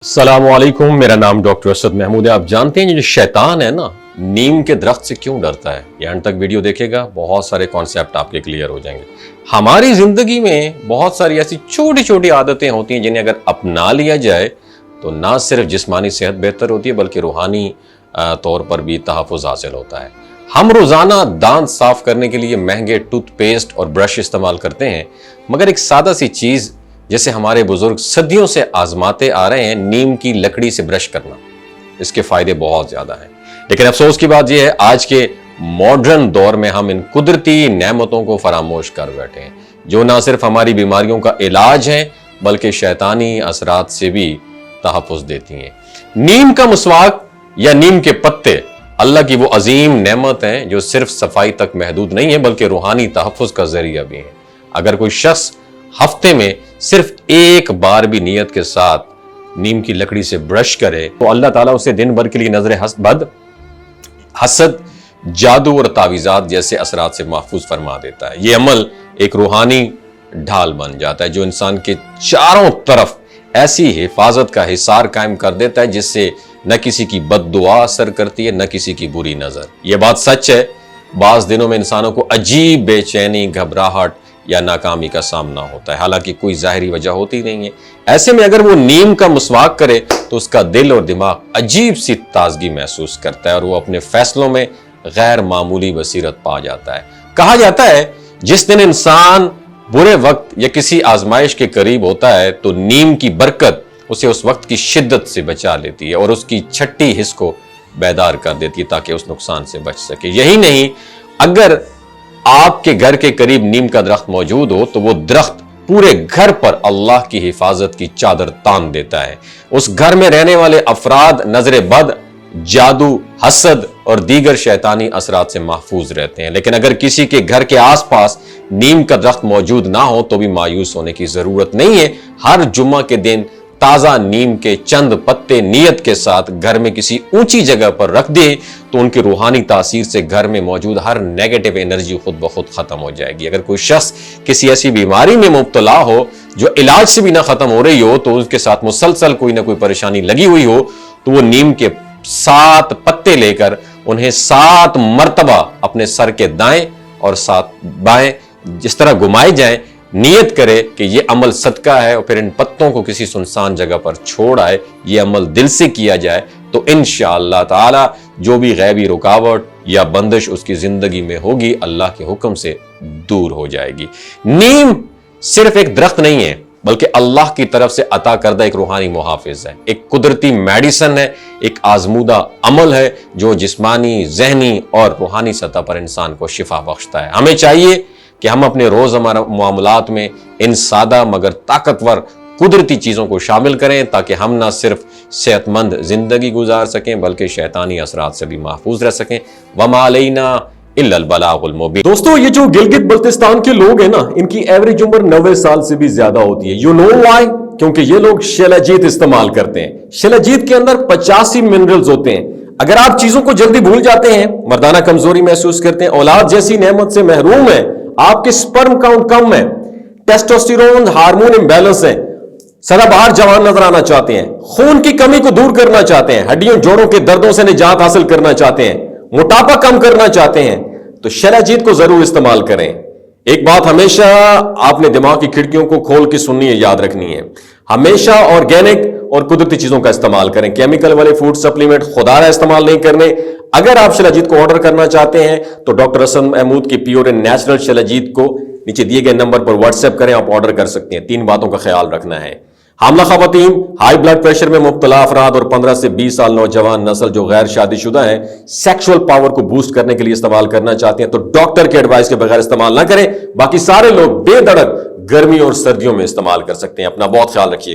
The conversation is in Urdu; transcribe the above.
السلام علیکم، میرا نام ڈاکٹر اسد محمود ہے۔ آپ جانتے ہیں جو شیطان ہے نا، نیم کے درخت سے کیوں ڈرتا ہے؟ یہ انت تک ویڈیو دیکھے گا، بہت سارے کانسیپٹ آپ کے کلیئر ہو جائیں گے۔ ہماری زندگی میں بہت ساری ایسی چھوٹی چھوٹی عادتیں ہوتی ہیں جنہیں اگر اپنا لیا جائے تو نہ صرف جسمانی صحت بہتر ہوتی ہے بلکہ روحانی طور پر بھی تحفظ حاصل ہوتا ہے۔ ہم روزانہ دانت صاف کرنے کے لیے مہنگے ٹوتھ پیسٹ اور برش استعمال کرتے ہیں، مگر ایک سادہ سی چیز جیسے ہمارے بزرگ صدیوں سے آزماتے آ رہے ہیں، نیم کی لکڑی سے برش کرنا، اس کے فائدے بہت زیادہ ہیں۔ لیکن افسوس کی بات یہ ہے، آج کے ماڈرن دور میں ہم ان قدرتی نعمتوں کو فراموش کر بیٹھے ہیں جو نہ صرف ہماری بیماریوں کا علاج ہیں بلکہ شیطانی اثرات سے بھی تحفظ دیتی ہیں۔ نیم کا مسواک یا نیم کے پتے اللہ کی وہ عظیم نعمت ہیں جو صرف صفائی تک محدود نہیں ہے بلکہ روحانی تحفظ کا ذریعہ بھی ہیں۔ اگر کوئی شخص ہفتے میں صرف ایک بار بھی نیت کے ساتھ نیم کی لکڑی سے برش کرے تو اللہ تعالیٰ اسے دن بھر کے لیے نظر بد، حسد، جادو اور تعویذات جیسے اثرات سے محفوظ فرما دیتا ہے۔ یہ عمل ایک روحانی ڈھال بن جاتا ہے جو انسان کے چاروں طرف ایسی حفاظت کا حصار قائم کر دیتا ہے جس سے نہ کسی کی بد دعا اثر کرتی ہے نہ کسی کی بری نظر۔ یہ بات سچ ہے، بعض دنوں میں انسانوں کو عجیب بے چینی، گھبراہٹ یا ناکامی کا سامنا ہوتا ہے، حالانکہ کوئی ظاہری وجہ ہوتی نہیں ہے۔ ایسے میں اگر وہ نیم کا مسواک کرے تو اس کا دل اور دماغ عجیب سی تازگی محسوس کرتا ہے اور وہ اپنے فیصلوں میں غیر معمولی بصیرت پا جاتا ہے۔ کہا جاتا ہے جس دن انسان برے وقت یا کسی آزمائش کے قریب ہوتا ہے تو نیم کی برکت اسے اس وقت کی شدت سے بچا لیتی ہے اور اس کی چھٹی حص کو بیدار کر دیتی ہے تاکہ اس نقصان سے بچ سکے۔ یہی نہیں، اگر آپ کے گھر کے قریب نیم کا درخت موجود ہو تو وہ درخت پورے گھر پر اللہ کی حفاظت کی چادر تان دیتا ہے۔ اس گھر میں رہنے والے افراد نظر بد، جادو، حسد اور دیگر شیطانی اثرات سے محفوظ رہتے ہیں۔ لیکن اگر کسی کے گھر کے آس پاس نیم کا درخت موجود نہ ہو تو بھی مایوس ہونے کی ضرورت نہیں ہے۔ ہر جمعہ کے دن تازہ نیم کے چند پتے نیت کے ساتھ گھر میں کسی اونچی جگہ پر رکھ دیں تو ان کی روحانی تاثیر سے گھر میں موجود ہر نیگیٹو انرجی خود بخود ختم ہو جائے گی۔ اگر کوئی شخص کسی ایسی بیماری میں مبتلا ہو جو علاج سے بھی نہ ختم ہو رہی ہو تو اس کے ساتھ مسلسل کوئی نہ کوئی پریشانی لگی ہوئی ہو تو وہ نیم کے 7 پتے لے کر انہیں 7 مرتبہ اپنے سر کے دائیں اور 7 بائیں جس طرح گھمائے جائیں، نیت کرے کہ یہ عمل صدقہ ہے اور پھر ان پتوں کو کسی سنسان جگہ پر چھوڑ آئے۔ یہ عمل دل سے کیا جائے تو انشاءاللہ تعالی جو بھی غیبی رکاوٹ یا بندش اس کی زندگی میں ہوگی اللہ کے حکم سے دور ہو جائے گی۔ نیم صرف ایک درخت نہیں ہے بلکہ اللہ کی طرف سے عطا کردہ ایک روحانی محافظ ہے، ایک قدرتی میڈیسن ہے، ایک آزمودہ عمل ہے جو جسمانی، ذہنی اور روحانی سطح پر انسان کو شفا بخشتا ہے۔ ہمیں چاہیے کہ ہم اپنے روزمرہ معاملات میں ان سادہ مگر طاقتور قدرتی چیزوں کو شامل کریں تاکہ ہم نہ صرف صحت مند زندگی گزار سکیں بلکہ شیطانی اثرات سے بھی محفوظ رہ سکیں۔ وَمَا عَلَيْنَا إِلَّا الْبَلَاغُ الْمُبِينُ۔ دوستو، یہ جو گلگت بلتستان کے لوگ ہیں نا، ان کی ایوریج عمر 90 سال سے بھی زیادہ ہوتی ہے۔ You know why? کیونکہ یہ لوگ شیلاجیت استعمال کرتے ہیں۔ شیلاجیت کے اندر 85 منرلز ہوتے ہیں۔ اگر آپ چیزوں کو جلدی بھول جاتے ہیں، مردانہ کمزوری محسوس کرتے ہیں، اولاد جیسی نعمت سے محروم ہیں، آپ کے سپرم کاؤنٹ کم ہے، ٹیسٹوسٹیرون ہارمون امبیلنس ہے، سدا بہار جوان نظر آنا چاہتے ہیں، خون کی کمی کو دور کرنا چاہتے ہیں، ہڈیوں جوڑوں کے دردوں سے نجات حاصل کرنا چاہتے ہیں، موٹاپا کم کرنا چاہتے ہیں تو شیلاجیت کو ضرور استعمال کریں۔ ایک بات ہمیشہ آپ نے دماغ کی کھڑکیوں کو کھول کے سننی ہے، یاد رکھنی ہے، ہمیشہ آرگینک اور قدرتی چیزوں کا استعمال کریں۔ کیمیکل والے فوڈ سپلیمنٹ خدا رہا استعمال نہیں کرنے۔ اگر آپ شیلاجیت کو آرڈر کرنا چاہتے ہیں تو ڈاکٹر اسد محمود کی پیور اینڈ نیچرل شیلاجیت کو نیچے دیے گئے نمبر پر واٹس ایپ کریں، آپ آرڈر کر سکتے ہیں۔ 3 باتوں کا خیال رکھنا ہے: حاملہ خواتین، ہائی بلڈ پریشر میں مبتلا افراد اور 15 سے 20 سال نوجوان نسل جو غیر شادی شدہ ہیں، سیکشول پاور کو بوسٹ کرنے کے لیے استعمال کرنا چاہتے ہیں تو ڈاکٹر کے ایڈوائس کے بغیر استعمال نہ کریں۔ باقی سارے لوگ بے دھڑک گرمی اور سردیوں میں استعمال کر سکتے ہیں۔ اپنا بہت خیال رکھیے گا۔